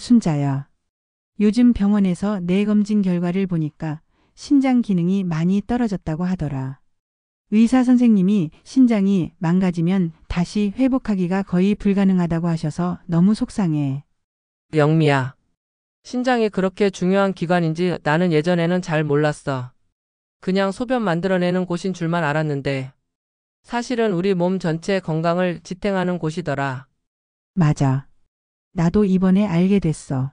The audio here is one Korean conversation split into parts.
순자야. 요즘 병원에서 뇌 검진 결과를 보니까 신장 기능이 많이 떨어졌다고 하더라. 의사 선생님이 신장이 망가지면 다시 회복하기가 거의 불가능하다고 하셔서 너무 속상해. 영미야. 신장이 그렇게 중요한 기관인지 나는 예전에는 잘 몰랐어. 그냥 소변 만들어내는 곳인 줄만 알았는데 사실은 우리 몸 전체 건강을 지탱하는 곳이더라. 맞아. 나도 이번에 알게 됐어.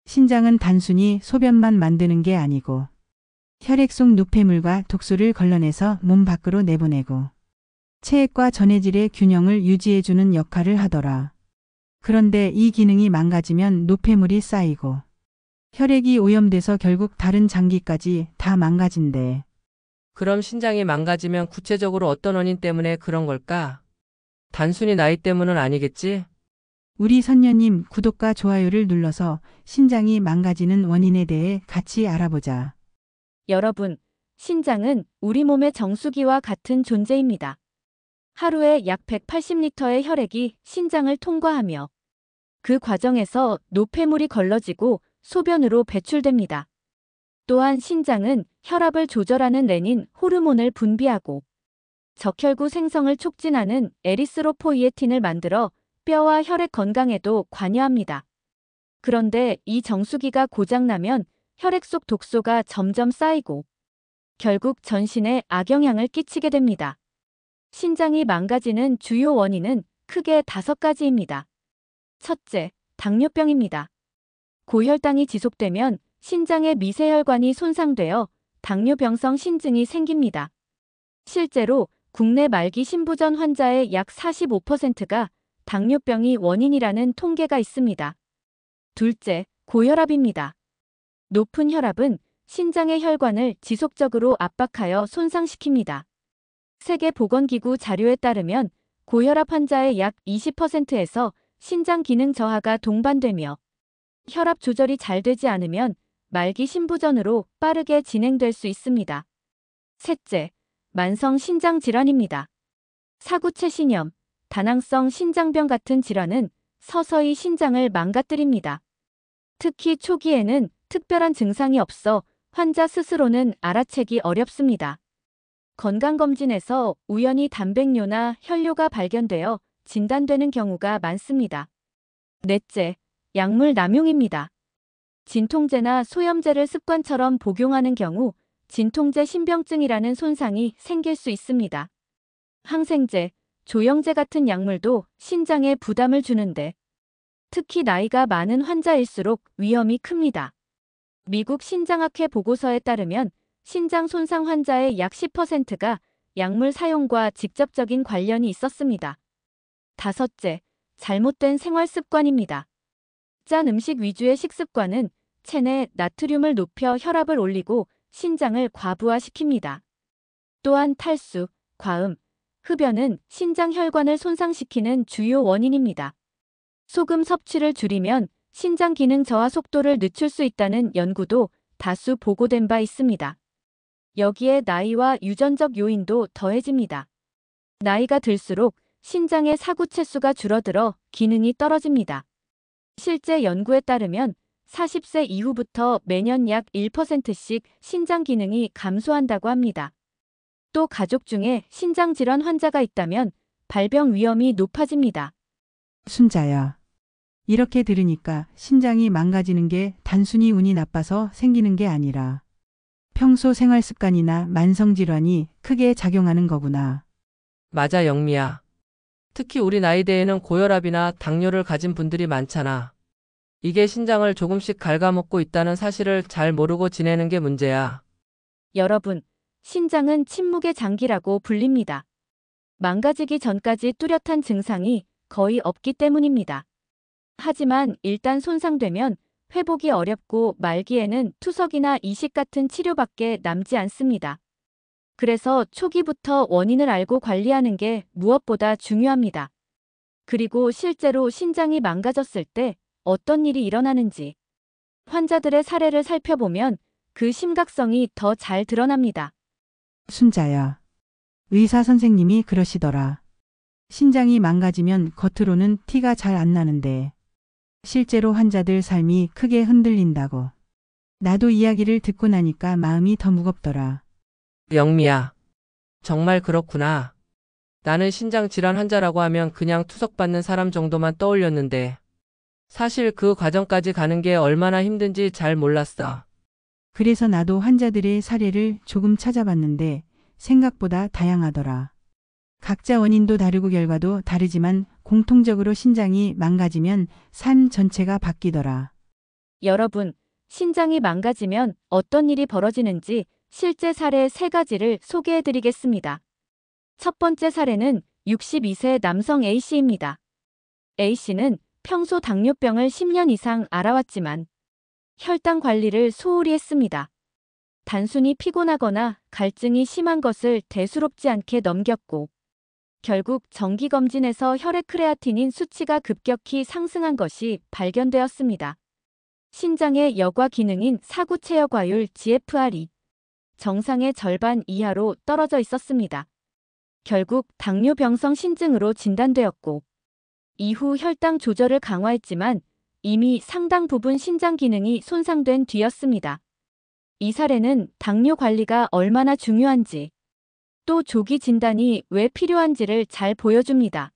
신장은 단순히 소변만 만드는 게 아니고 혈액 속 노폐물과 독소를 걸러내서 몸 밖으로 내보내고 체액과 전해질의 균형을 유지해주는 역할을 하더라. 그런데 이 기능이 망가지면 노폐물이 쌓이고 혈액이 오염돼서 결국 다른 장기까지 다 망가진대. 그럼 신장이 망가지면 구체적으로 어떤 원인 때문에 그런 걸까? 단순히 나이 때문은 아니겠지? 우리 선녀님 구독과 좋아요를 눌러서 신장이 망가지는 원인에 대해 같이 알아보자. 여러분, 신장은 우리 몸의 정수기와 같은 존재입니다. 하루에 약 180리터의 혈액이 신장을 통과하며 그 과정에서 노폐물이 걸러지고 소변으로 배출됩니다. 또한 신장은 혈압을 조절하는 레닌 호르몬을 분비하고 적혈구 생성을 촉진하는 에리스로포이에틴을 만들어 뼈와 혈액 건강에도 관여합니다. 그런데 이 정수기가 고장나면 혈액 속 독소가 점점 쌓이고 결국 전신에 악영향을 끼치게 됩니다. 신장이 망가지는 주요 원인은 크게 5가지입니다. 첫째, 당뇨병입니다. 고혈당이 지속되면 신장의 미세혈관이 손상되어 당뇨병성 신증이 생깁니다. 실제로 국내 말기 신부전 환자의 약 45%가 당뇨병이 원인이라는 통계가 있습니다. 둘째, 고혈압입니다. 높은 혈압은 신장의 혈관을 지속적으로 압박하여 손상시킵니다. 세계보건기구 자료에 따르면 고혈압 환자의 약 20%에서 신장 기능 저하가 동반되며 혈압 조절이 잘 되지 않으면 말기 신부전으로 빠르게 진행될 수 있습니다. 셋째, 만성 신장 질환입니다. 사구체신염, 다낭성 신장병 같은 질환은 서서히 신장을 망가뜨립니다. 특히 초기에는 특별한 증상이 없어 환자 스스로는 알아채기 어렵습니다. 건강검진에서 우연히 단백뇨나 혈뇨가 발견되어 진단되는 경우가 많습니다. 넷째, 약물 남용입니다. 진통제나 소염제를 습관처럼 복용하는 경우 진통제 신병증이라는 손상이 생길 수 있습니다. 항생제, 조영제 같은 약물도 신장에 부담을 주는데 특히 나이가 많은 환자일수록 위험이 큽니다. 미국 신장학회 보고서에 따르면 신장 손상 환자의 약 10%가 약물 사용과 직접적인 관련이 있었습니다. 다섯째, 잘못된 생활 습관입니다. 짠 음식 위주의 식습관은 체내 나트륨을 높여 혈압을 올리고 신장을 과부하시킵니다. 또한 탈수, 과음, 흡연은 신장 혈관을 손상시키는 주요 원인입니다. 소금 섭취를 줄이면 신장 기능 저하 속도를 늦출 수 있다는 연구도 다수 보고된 바 있습니다. 여기에 나이와 유전적 요인도 더해집니다. 나이가 들수록 신장의 사구체수가 줄어들어 기능이 떨어집니다. 실제 연구에 따르면 40세 이후부터 매년 약 1%씩 신장 기능이 감소한다고 합니다. 또 가족 중에 신장 질환 환자가 있다면 발병 위험이 높아집니다. 순자야. 이렇게 들으니까 신장이 망가지는 게 단순히 운이 나빠서 생기는 게 아니라 평소 생활 습관이나 만성 질환이 크게 작용하는 거구나. 맞아, 영미야. 특히 우리 나이대에는 고혈압이나 당뇨를 가진 분들이 많잖아. 이게 신장을 조금씩 갉아먹고 있다는 사실을 잘 모르고 지내는 게 문제야. 여러분, 신장은 침묵의 장기라고 불립니다. 망가지기 전까지 뚜렷한 증상이 거의 없기 때문입니다. 하지만 일단 손상되면 회복이 어렵고 말기에는 투석이나 이식 같은 치료밖에 남지 않습니다. 그래서 초기부터 원인을 알고 관리하는 게 무엇보다 중요합니다. 그리고 실제로 신장이 망가졌을 때 어떤 일이 일어나는지 환자들의 사례를 살펴보면 그 심각성이 더 잘 드러납니다. 순자야. 의사 선생님이 그러시더라. 신장이 망가지면 겉으로는 티가 잘 안 나는데 실제로 환자들 삶이 크게 흔들린다고. 나도 이야기를 듣고 나니까 마음이 더 무겁더라. 영미야. 정말 그렇구나. 나는 신장 질환 환자라고 하면 그냥 투석받는 사람 정도만 떠올렸는데 사실 그 과정까지 가는 게 얼마나 힘든지 잘 몰랐어. 그래서 나도 환자들의 사례를 조금 찾아봤는데 생각보다 다양하더라. 각자 원인도 다르고 결과도 다르지만 공통적으로 신장이 망가지면 삶 전체가 바뀌더라. 여러분, 신장이 망가지면 어떤 일이 벌어지는지 실제 사례 3가지를 소개해 드리겠습니다. 첫 번째 사례는 62세 남성 A씨입니다. A씨는 평소 당뇨병을 10년 이상 알아왔지만 혈당 관리를 소홀히 했습니다. 단순히 피곤하거나 갈증이 심한 것을 대수롭지 않게 넘겼고 결국 정기검진에서 혈액 크레아티닌 수치가 급격히 상승한 것이 발견되었습니다. 신장의 여과 기능인 사구체여과율 GFR이 정상의 절반 이하로 떨어져 있었습니다. 결국 당뇨병성 신증으로 진단되었고 이후 혈당 조절을 강화했지만 이미 상당 부분 신장 기능이 손상된 뒤였습니다. 이 사례는 당뇨 관리가 얼마나 중요한지 또 조기 진단이 왜 필요한지를 잘 보여줍니다.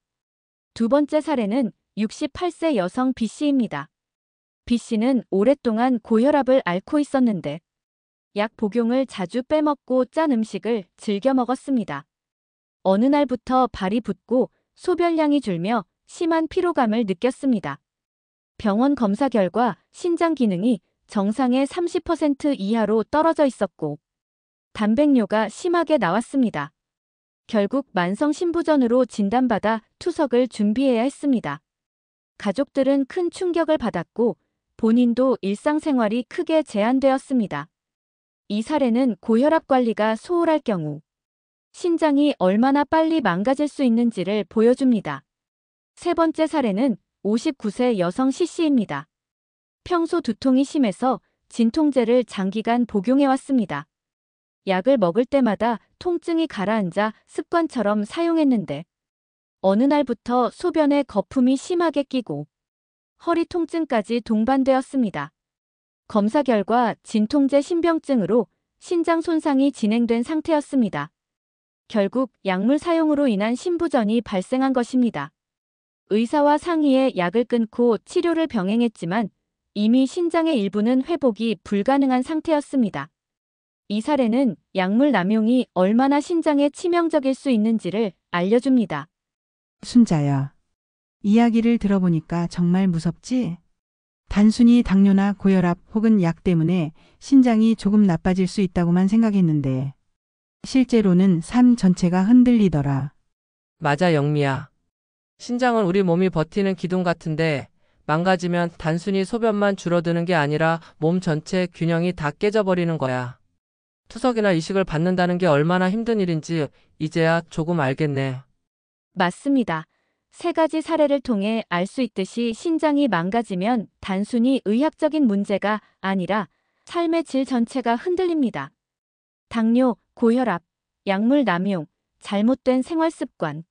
두 번째 사례는 68세 여성 B씨입니다. B씨는 오랫동안 고혈압을 앓고 있었는데 약 복용을 자주 빼먹고 짠 음식을 즐겨 먹었습니다. 어느 날부터 발이 붓고 소변량이 줄며 심한 피로감을 느꼈습니다. 병원 검사 결과 신장 기능이 정상의 30% 이하로 떨어져 있었고 단백뇨가 심하게 나왔습니다. 결국 만성 신부전으로 진단받아 투석을 준비해야 했습니다. 가족들은 큰 충격을 받았고 본인도 일상생활이 크게 제한되었습니다. 이 사례는 고혈압 관리가 소홀할 경우 신장이 얼마나 빨리 망가질 수 있는지를 보여줍니다. 세 번째 사례는 59세 여성 C씨입니다. 평소 두통이 심해서 진통제를 장기간 복용해왔습니다. 약을 먹을 때마다 통증이 가라앉아 습관처럼 사용했는데 어느 날부터 소변에 거품이 심하게 끼고 허리 통증까지 동반되었습니다. 검사 결과 진통제 신병증으로 신장 손상이 진행된 상태였습니다. 결국 약물 사용으로 인한 신부전이 발생한 것입니다. 의사와 상의해 약을 끊고 치료를 병행했지만 이미 신장의 일부는 회복이 불가능한 상태였습니다. 이 사례는 약물 남용이 얼마나 신장에 치명적일 수 있는지를 알려줍니다. 순자야. 이야기를 들어보니까 정말 무섭지? 단순히 당뇨나 고혈압 혹은 약 때문에 신장이 조금 나빠질 수 있다고만 생각했는데 실제로는 삶 전체가 흔들리더라. 맞아, 영미야. 신장은 우리 몸이 버티는 기둥 같은데 망가지면 단순히 소변만 줄어드는 게 아니라 몸 전체 균형이 다 깨져버리는 거야. 투석이나 이식을 받는다는 게 얼마나 힘든 일인지 이제야 조금 알겠네. 맞습니다. 3가지 사례를 통해 알 수 있듯이 신장이 망가지면 단순히 의학적인 문제가 아니라 삶의 질 전체가 흔들립니다. 당뇨, 고혈압, 약물 남용, 잘못된 생활 습관.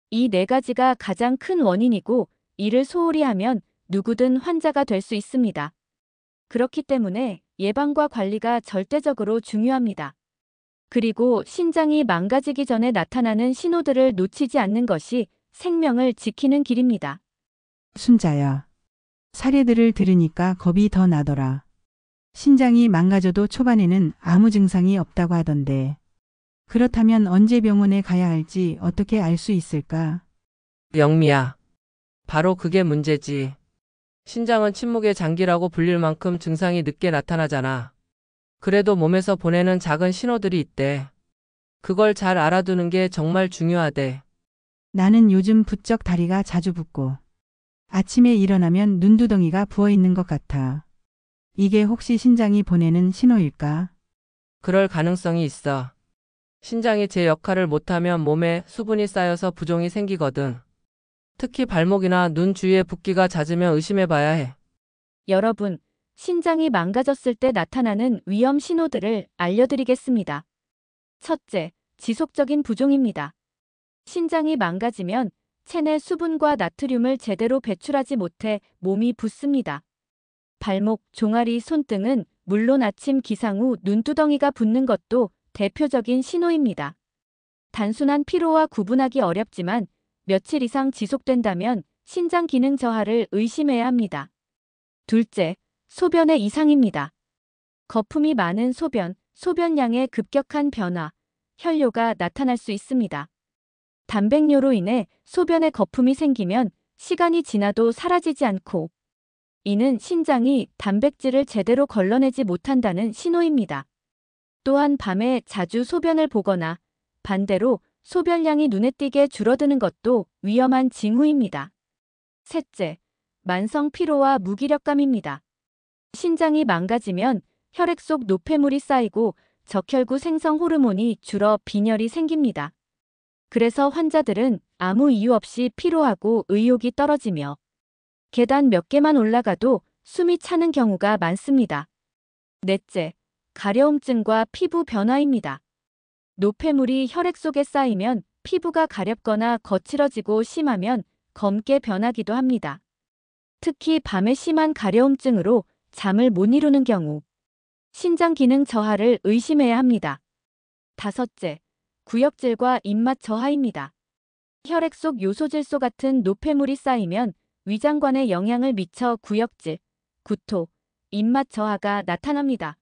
이 4가지가 가장 큰 원인이고 이를 소홀히 하면 누구든 환자가 될 수 있습니다. 그렇기 때문에 예방과 관리가 절대적으로 중요합니다. 그리고 신장이 망가지기 전에 나타나는 신호들을 놓치지 않는 것이 생명을 지키는 길입니다. 순자야. 사례들을 들으니까 겁이 더 나더라. 신장이 망가져도 초반에는 아무 증상이 없다고 하던데. 그렇다면 언제 병원에 가야 할지 어떻게 알 수 있을까? 영미야. 바로 그게 문제지. 신장은 침묵의 장기라고 불릴 만큼 증상이 늦게 나타나잖아. 그래도 몸에서 보내는 작은 신호들이 있대. 그걸 잘 알아두는 게 정말 중요하대. 나는 요즘 부쩍 다리가 자주 붓고 아침에 일어나면 눈두덩이가 부어 있는 것 같아. 이게 혹시 신장이 보내는 신호일까? 그럴 가능성이 있어. 신장이 제 역할을 못하면 몸에 수분이 쌓여서 부종이 생기거든. 특히 발목이나 눈 주위에 붓기가 잦으면 의심해봐야 해. 여러분, 신장이 망가졌을 때 나타나는 위험 신호들을 알려드리겠습니다. 첫째, 지속적인 부종입니다. 신장이 망가지면 체내 수분과 나트륨을 제대로 배출하지 못해 몸이 붓습니다. 발목, 종아리, 손등은 물론 아침 기상 후 눈두덩이가 붓는 것도 대표적인 신호입니다. 단순한 피로와 구분하기 어렵지만 며칠 이상 지속된다면 신장 기능 저하를 의심해야 합니다. 둘째, 소변의 이상입니다. 거품이 많은 소변, 소변량의 급격한 변화, 혈뇨가 나타날 수 있습니다. 단백뇨로 인해 소변에 거품이 생기면 시간이 지나도 사라지지 않고 이는 신장이 단백질을 제대로 걸러내지 못한다는 신호입니다. 또한 밤에 자주 소변을 보거나 반대로 소변량이 눈에 띄게 줄어드는 것도 위험한 징후입니다. 셋째, 만성 피로와 무기력감입니다. 신장이 망가지면 혈액 속 노폐물이 쌓이고 적혈구 생성 호르몬이 줄어 빈혈이 생깁니다. 그래서 환자들은 아무 이유 없이 피로하고 의욕이 떨어지며 계단 몇 개만 올라가도 숨이 차는 경우가 많습니다. 넷째, 가려움증과 피부 변화입니다. 노폐물이 혈액 속에 쌓이면 피부가 가렵거나 거칠어지고 심하면 검게 변하기도 합니다. 특히 밤에 심한 가려움증으로 잠을 못 이루는 경우 신장 기능 저하를 의심해야 합니다. 다섯째, 구역질과 입맛 저하입니다. 혈액 속 요소질소 같은 노폐물이 쌓이면 위장관에 영향을 미쳐 구역질, 구토, 입맛 저하가 나타납니다.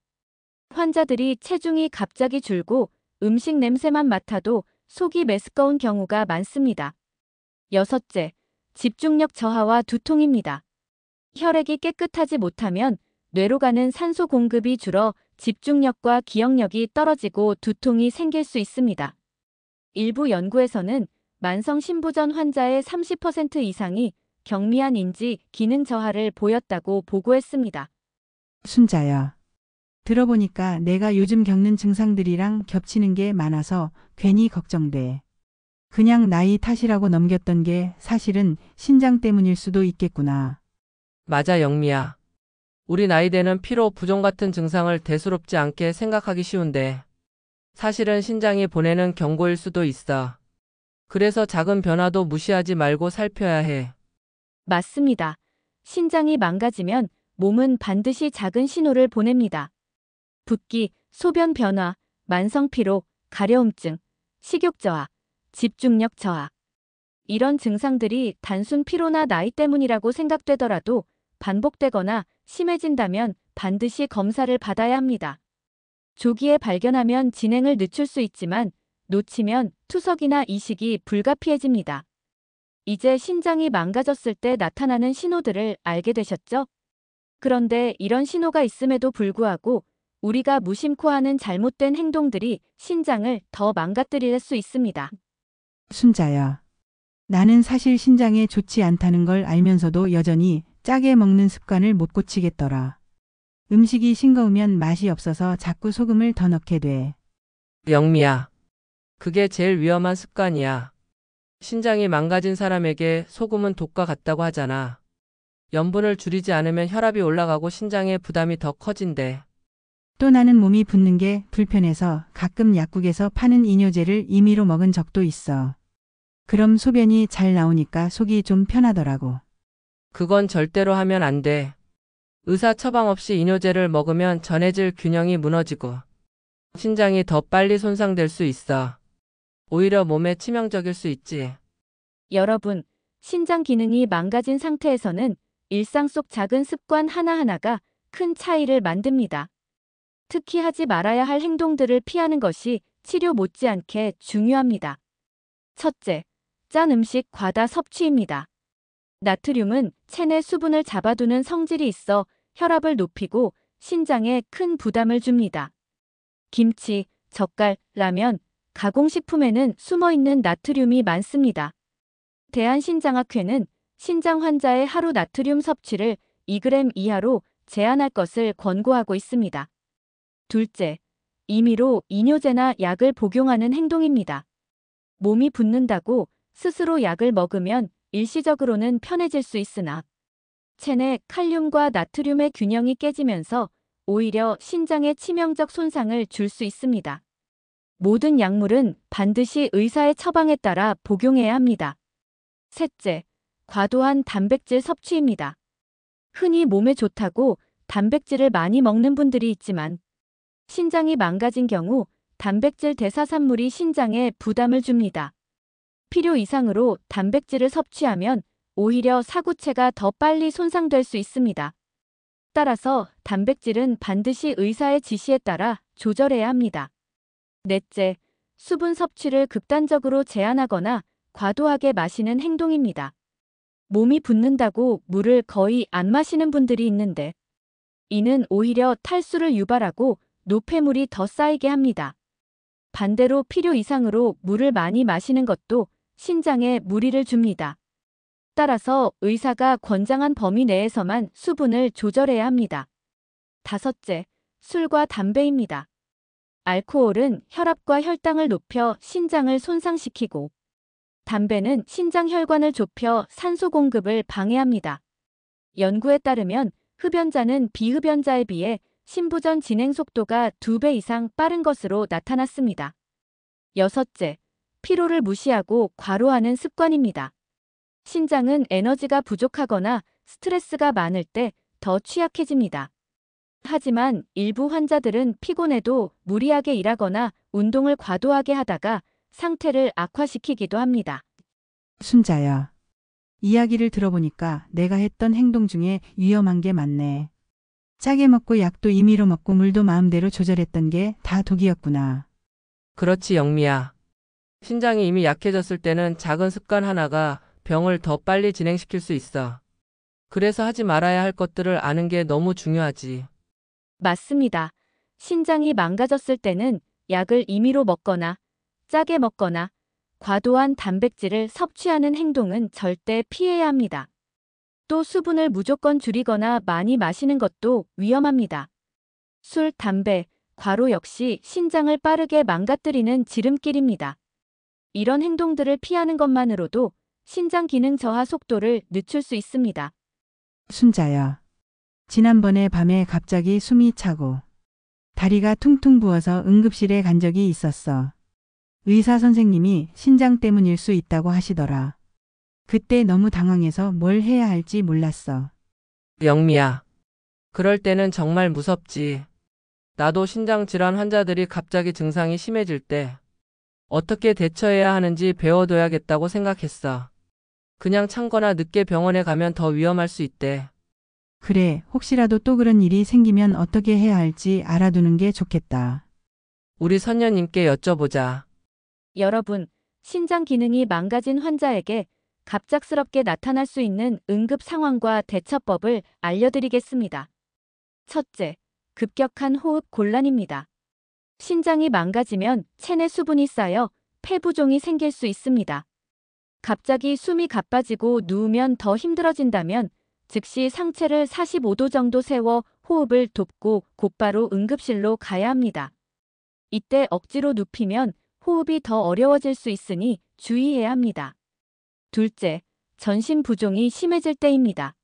환자들이 체중이 갑자기 줄고 음식 냄새만 맡아도 속이 메스꺼운 경우가 많습니다. 여섯째, 집중력 저하와 두통입니다. 혈액이 깨끗하지 못하면 뇌로 가는 산소 공급이 줄어 집중력과 기억력이 떨어지고 두통이 생길 수 있습니다. 일부 연구에서는 만성 신부전 환자의 30% 이상이 경미한 인지 기능 저하를 보였다고 보고했습니다. 순자야. 들어보니까 내가 요즘 겪는 증상들이랑 겹치는 게 많아서 괜히 걱정돼. 그냥 나이 탓이라고 넘겼던 게 사실은 신장 때문일 수도 있겠구나. 맞아, 영미야. 우리 나이대는 피로 부종 같은 증상을 대수롭지 않게 생각하기 쉬운데 사실은 신장이 보내는 경고일 수도 있어. 그래서 작은 변화도 무시하지 말고 살펴야 해. 맞습니다. 신장이 망가지면 몸은 반드시 작은 신호를 보냅니다. 붓기, 소변 변화, 만성 피로, 가려움증, 식욕 저하, 집중력 저하. 이런 증상들이 단순 피로나 나이 때문이라고 생각되더라도 반복되거나 심해진다면 반드시 검사를 받아야 합니다. 조기에 발견하면 진행을 늦출 수 있지만 놓치면 투석이나 이식이 불가피해집니다. 이제 신장이 망가졌을 때 나타나는 신호들을 알게 되셨죠? 그런데 이런 신호가 있음에도 불구하고 우리가 무심코 하는 잘못된 행동들이 신장을 더 망가뜨릴 수 있습니다. 순자야. 나는 사실 신장에 좋지 않다는 걸 알면서도 여전히 짜게 먹는 습관을 못 고치겠더라. 음식이 싱거우면 맛이 없어서 자꾸 소금을 더 넣게 돼. 영미야. 그게 제일 위험한 습관이야. 신장이 망가진 사람에게 소금은 독과 같다고 하잖아. 염분을 줄이지 않으면 혈압이 올라가고 신장의 부담이 더 커진대. 또 나는 몸이 붓는 게 불편해서 가끔 약국에서 파는 이뇨제를 임의로 먹은 적도 있어. 그럼 소변이 잘 나오니까 속이 좀 편하더라고. 그건 절대로 하면 안 돼. 의사 처방 없이 이뇨제를 먹으면 전해질 균형이 무너지고 신장이 더 빨리 손상될 수 있어. 오히려 몸에 치명적일 수 있지. 여러분, 신장 기능이 망가진 상태에서는 일상 속 작은 습관 하나하나가 큰 차이를 만듭니다. 특히 하지 말아야 할 행동들을 피하는 것이 치료 못지않게 중요합니다. 첫째, 짠 음식 과다 섭취입니다. 나트륨은 체내 수분을 잡아두는 성질이 있어 혈압을 높이고 신장에 큰 부담을 줍니다. 김치, 젓갈, 라면, 가공식품에는 숨어있는 나트륨이 많습니다. 대한신장학회는 신장 환자의 하루 나트륨 섭취를 2g 이하로 제한할 것을 권고하고 있습니다. 둘째, 임의로 이뇨제나 약을 복용하는 행동입니다. 몸이 붓는다고 스스로 약을 먹으면 일시적으로는 편해질 수 있으나 체내 칼륨과 나트륨의 균형이 깨지면서 오히려 신장에 치명적 손상을 줄 수 있습니다. 모든 약물은 반드시 의사의 처방에 따라 복용해야 합니다. 셋째, 과도한 단백질 섭취입니다. 흔히 몸에 좋다고 단백질을 많이 먹는 분들이 있지만 신장이 망가진 경우 단백질 대사산물이 신장에 부담을 줍니다. 필요 이상으로 단백질을 섭취하면 오히려 사구체가 더 빨리 손상될 수 있습니다. 따라서 단백질은 반드시 의사의 지시에 따라 조절해야 합니다. 넷째, 수분 섭취를 극단적으로 제한하거나 과도하게 마시는 행동입니다. 몸이 붓는다고 물을 거의 안 마시는 분들이 있는데 이는 오히려 탈수를 유발하고 노폐물이 더 쌓이게 합니다. 반대로 필요 이상으로 물을 많이 마시는 것도 신장에 무리를 줍니다. 따라서 의사가 권장한 범위 내에서만 수분을 조절해야 합니다. 다섯째, 술과 담배입니다. 알코올은 혈압과 혈당을 높여 신장을 손상시키고 담배는 신장 혈관을 좁혀 산소 공급을 방해합니다. 연구에 따르면 흡연자는 비흡연자에 비해 신부전 진행 속도가 2배 이상 빠른 것으로 나타났습니다. 여섯째, 피로를 무시하고 과로하는 습관입니다. 신장은 에너지가 부족하거나 스트레스가 많을 때 더 취약해집니다. 하지만 일부 환자들은 피곤해도 무리하게 일하거나 운동을 과도하게 하다가 상태를 악화시키기도 합니다. 순자야. 이야기를 들어보니까 내가 했던 행동 중에 위험한 게 많네. 짜게 먹고 약도 임의로 먹고 물도 마음대로 조절했던 게 다 독이었구나. 그렇지, 영미야. 신장이 이미 약해졌을 때는 작은 습관 하나가 병을 더 빨리 진행시킬 수 있어. 그래서 하지 말아야 할 것들을 아는 게 너무 중요하지. 맞습니다. 신장이 망가졌을 때는 약을 임의로 먹거나 짜게 먹거나 과도한 단백질을 섭취하는 행동은 절대 피해야 합니다. 또 수분을 무조건 줄이거나 많이 마시는 것도 위험합니다. 술, 담배, 과로 역시 신장을 빠르게 망가뜨리는 지름길입니다. 이런 행동들을 피하는 것만으로도 신장 기능 저하 속도를 늦출 수 있습니다. 순자야. 지난번에 밤에 갑자기 숨이 차고 다리가 퉁퉁 부어서 응급실에 간 적이 있었어. 의사 선생님이 신장 때문일 수 있다고 하시더라. 그때 너무 당황해서 뭘 해야 할지 몰랐어. 영미야. 그럴 때는 정말 무섭지. 나도 신장 질환 환자들이 갑자기 증상이 심해질 때 어떻게 대처해야 하는지 배워둬야겠다고 생각했어. 그냥 참거나 늦게 병원에 가면 더 위험할 수 있대. 그래, 혹시라도 또 그런 일이 생기면 어떻게 해야 할지 알아두는 게 좋겠다. 우리 선녀님께 여쭤보자. 여러분, 신장 기능이 망가진 환자에게 갑작스럽게 나타날 수 있는 응급 상황과 대처법을 알려드리겠습니다. 첫째, 급격한 호흡 곤란입니다. 신장이 망가지면 체내 수분이 쌓여 폐부종이 생길 수 있습니다. 갑자기 숨이 가빠지고 누우면 더 힘들어진다면 즉시 상체를 45도 정도 세워 호흡을 돕고 곧바로 응급실로 가야 합니다. 이때 억지로 눕히면 호흡이 더 어려워질 수 있으니 주의해야 합니다. 둘째, 전신 부종이 심해질 때입니다.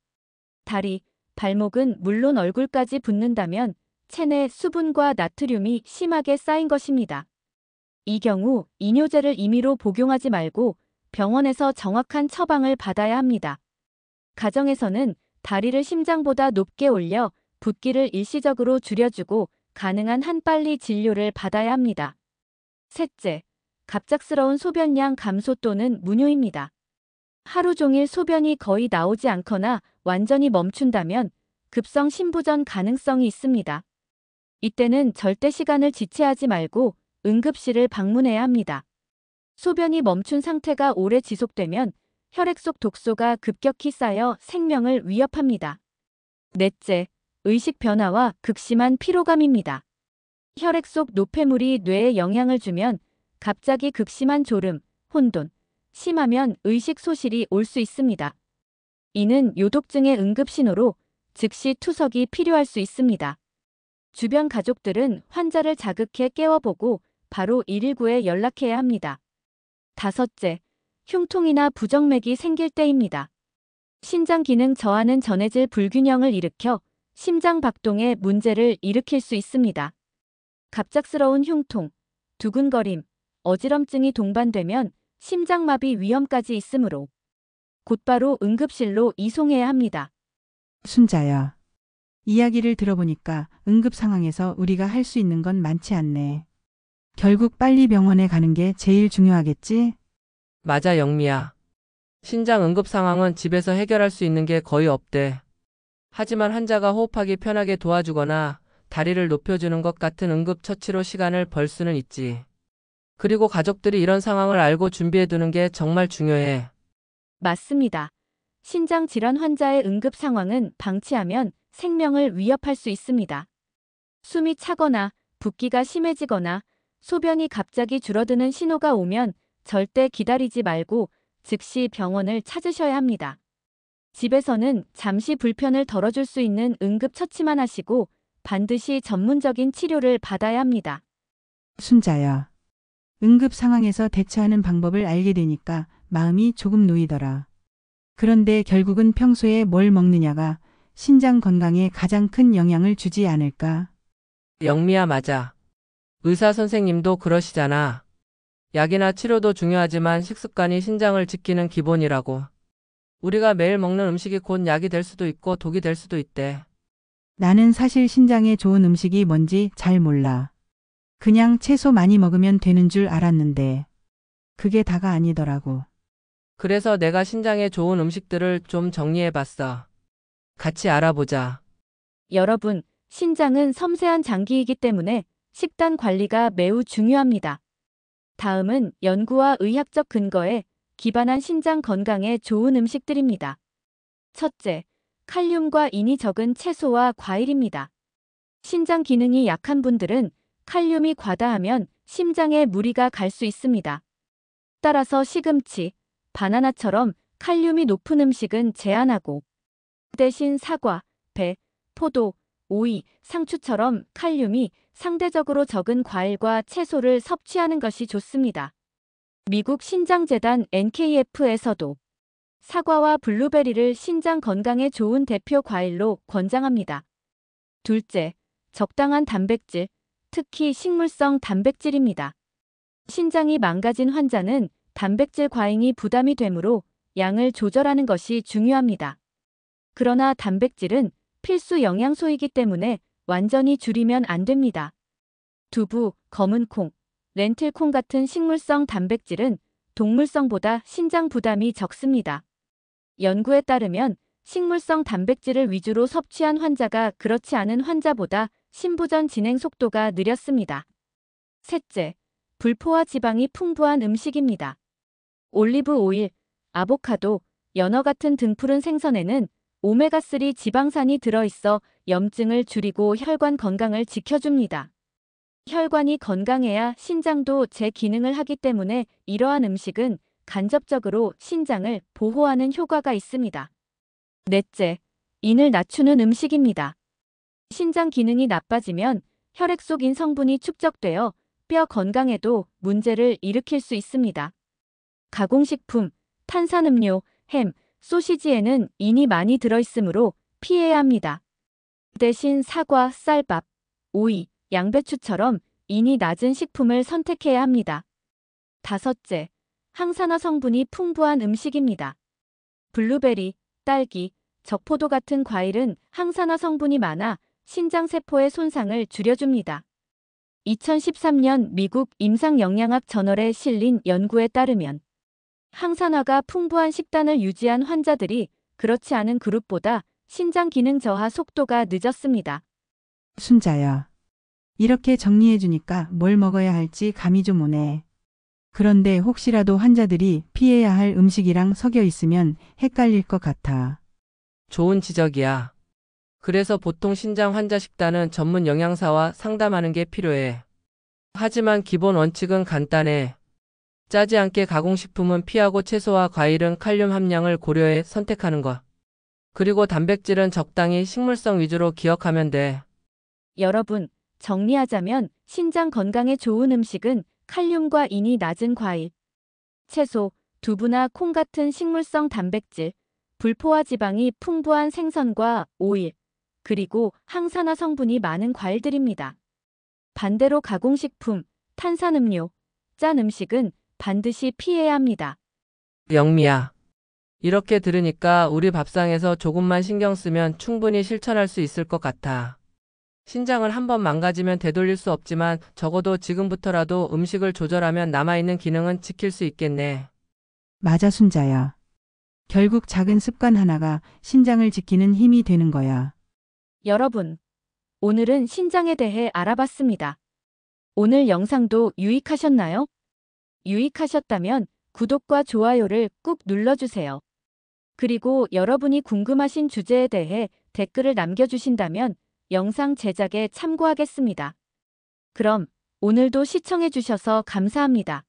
다리, 발목은 물론 얼굴까지 붓는다면 체내 수분과 나트륨이 심하게 쌓인 것입니다. 이 경우 이뇨제를 임의로 복용하지 말고 병원에서 정확한 처방을 받아야 합니다. 가정에서는 다리를 심장보다 높게 올려 붓기를 일시적으로 줄여주고 가능한 한 빨리 진료를 받아야 합니다. 셋째, 갑작스러운 소변량 감소 또는 문효입니다. 하루 종일 소변이 거의 나오지 않거나 완전히 멈춘다면 급성 신부전 가능성이 있습니다. 이때는 절대 시간을 지체하지 말고 응급실을 방문해야 합니다. 소변이 멈춘 상태가 오래 지속되면 혈액 속 독소가 급격히 쌓여 생명을 위협합니다. 넷째, 의식 변화와 극심한 피로감입니다. 혈액 속 노폐물이 뇌에 영향을 주면 갑자기 극심한 졸음, 혼돈, 심하면 의식 소실이 올 수 있습니다. 이는 요독증의 응급 신호로 즉시 투석이 필요할 수 있습니다. 주변 가족들은 환자를 자극해 깨워보고 바로 119에 연락해야 합니다. 다섯째, 흉통이나 부정맥이 생길 때입니다. 신장 기능 저하는 전해질 불균형을 일으켜 심장 박동에 문제를 일으킬 수 있습니다. 갑작스러운 흉통, 두근거림, 어지럼증이 동반되면 심장마비 위험까지 있으므로 곧바로 응급실로 이송해야 합니다. 순자야. 이야기를 들어보니까 응급 상황에서 우리가 할 수 있는 건 많지 않네. 결국 빨리 병원에 가는 게 제일 중요하겠지? 맞아, 영미야. 신장 응급 상황은 집에서 해결할 수 있는 게 거의 없대. 하지만 환자가 호흡하기 편하게 도와주거나 다리를 높여주는 것 같은 응급 처치로 시간을 벌 수는 있지. 그리고 가족들이 이런 상황을 알고 준비해두는 게 정말 중요해. 맞습니다. 신장 질환 환자의 응급 상황은 방치하면 생명을 위협할 수 있습니다. 숨이 차거나 붓기가 심해지거나 소변이 갑자기 줄어드는 신호가 오면 절대 기다리지 말고 즉시 병원을 찾으셔야 합니다. 집에서는 잠시 불편을 덜어줄 수 있는 응급 처치만 하시고 반드시 전문적인 치료를 받아야 합니다. 순자야. 응급 상황에서 대처하는 방법을 알게 되니까 마음이 조금 놓이더라. 그런데 결국은 평소에 뭘 먹느냐가 신장 건강에 가장 큰 영향을 주지 않을까? 영미야, 맞아. 의사 선생님도 그러시잖아. 약이나 치료도 중요하지만 식습관이 신장을 지키는 기본이라고. 우리가 매일 먹는 음식이 곧 약이 될 수도 있고 독이 될 수도 있대. 나는 사실 신장에 좋은 음식이 뭔지 잘 몰라. 그냥 채소 많이 먹으면 되는 줄 알았는데 그게 다가 아니더라고. 그래서 내가 신장에 좋은 음식들을 좀 정리해봤어. 같이 알아보자. 여러분, 신장은 섬세한 장기이기 때문에 식단 관리가 매우 중요합니다. 다음은 연구와 의학적 근거에 기반한 신장 건강에 좋은 음식들입니다. 첫째, 칼륨과 인이 적은 채소와 과일입니다. 신장 기능이 약한 분들은 칼륨이 과다하면 심장에 무리가 갈 수 있습니다. 따라서 시금치, 바나나처럼 칼륨이 높은 음식은 제한하고 대신 사과, 배, 포도, 오이, 상추처럼 칼륨이 상대적으로 적은 과일과 채소를 섭취하는 것이 좋습니다. 미국 신장재단 NKF에서도 사과와 블루베리를 신장 건강에 좋은 대표 과일로 권장합니다. 둘째, 적당한 단백질, 특히 식물성 단백질입니다. 신장이 망가진 환자는 단백질 과잉이 부담이 되므로 양을 조절하는 것이 중요합니다. 그러나 단백질은 필수 영양소이기 때문에 완전히 줄이면 안 됩니다. 두부, 검은 콩, 렌틸콩 같은 식물성 단백질은 동물성보다 신장 부담이 적습니다. 연구에 따르면 식물성 단백질을 위주로 섭취한 환자가 그렇지 않은 환자보다 신부전 진행 속도가 느렸습니다. 셋째, 불포화 지방이 풍부한 음식입니다. 올리브 오일, 아보카도, 연어 같은 등푸른 생선에는 오메가3 지방산이 들어있어 염증을 줄이고 혈관 건강을 지켜줍니다. 혈관이 건강해야 신장도 제 기능을 하기 때문에 이러한 음식은 간접적으로 신장을 보호하는 효과가 있습니다. 넷째, 인을 낮추는 음식입니다. 신장 기능이 나빠지면 혈액 속 인 성분이 축적되어 뼈 건강에도 문제를 일으킬 수 있습니다. 가공식품, 탄산음료, 햄, 소시지에는 인이 많이 들어있으므로 피해야 합니다. 대신 사과, 쌀밥, 오이, 양배추처럼 인이 낮은 식품을 선택해야 합니다. 다섯째, 항산화 성분이 풍부한 음식입니다. 블루베리, 딸기, 적포도 같은 과일은 항산화 성분이 많아 신장세포의 손상을 줄여줍니다. 2013년 미국 임상영양학 저널에 실린 연구에 따르면 항산화가 풍부한 식단을 유지한 환자들이 그렇지 않은 그룹보다 신장 기능 저하 속도가 늦었습니다. 순자야. 이렇게 정리해주니까 뭘 먹어야 할지 감이 좀 오네. 그런데 혹시라도 환자들이 피해야 할 음식이랑 섞여 있으면 헷갈릴 것 같아. 좋은 지적이야. 그래서 보통 신장 환자 식단은 전문 영양사와 상담하는 게 필요해. 하지만 기본 원칙은 간단해. 짜지 않게 가공식품은 피하고 채소와 과일은 칼륨 함량을 고려해 선택하는 것. 그리고 단백질은 적당히 식물성 위주로 기억하면 돼. 여러분, 정리하자면 신장 건강에 좋은 음식은 칼륨과 인이 낮은 과일, 채소, 두부나 콩 같은 식물성 단백질, 불포화 지방이 풍부한 생선과 오일, 그리고 항산화 성분이 많은 과일들입니다. 반대로 가공식품, 탄산음료, 짠 음식은 반드시 피해야 합니다. 영미야. 이렇게 들으니까 우리 밥상에서 조금만 신경 쓰면 충분히 실천할 수 있을 것 같아. 신장을 한번 망가지면 되돌릴 수 없지만 적어도 지금부터라도 음식을 조절하면 남아있는 기능은 지킬 수 있겠네. 맞아, 순자야. 결국 작은 습관 하나가 신장을 지키는 힘이 되는 거야. 여러분, 오늘은 신장에 대해 알아봤습니다. 오늘 영상도 유익하셨나요? 유익하셨다면 구독과 좋아요를 꾹 눌러주세요. 그리고 여러분이 궁금하신 주제에 대해 댓글을 남겨주신다면 영상 제작에 참고하겠습니다. 그럼 오늘도 시청해주셔서 감사합니다.